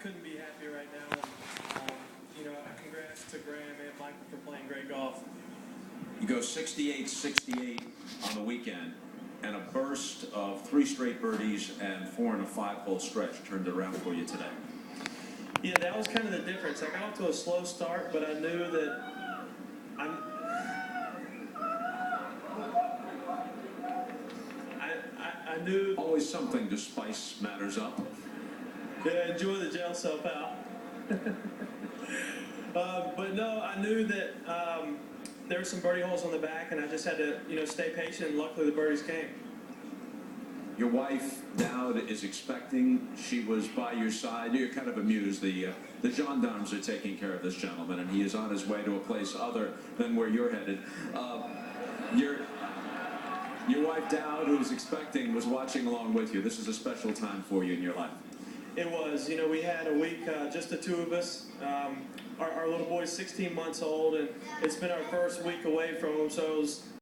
couldn't be happier right now. Congrats to Graham and Michael for playing great golf. You go 68-68 on the weekend, and a burst of 3 straight birdies and 4 in a 5-hole stretch turned it around for you today. Yeah, that was kind of the difference. I got off to a slow start, but I knew that I knew always something to spice matters up. Yeah, enjoy the gel soap out. But no, I knew that there were some birdie holes on the back, and I just had to, stay patient. And luckily, the birdies came. Your wife, Dowd, is expecting. She was by your side. You're kind of amused. The gendarmes are taking care of this gentleman, and he is on his way to a place other than where you're headed. Your wife, Dowd, who was expecting, was watching along with you. This is a special time for you in your life. It was. We had a week, just the two of us. Our little boy's 16 months old, and it's been our first week away from him, so it was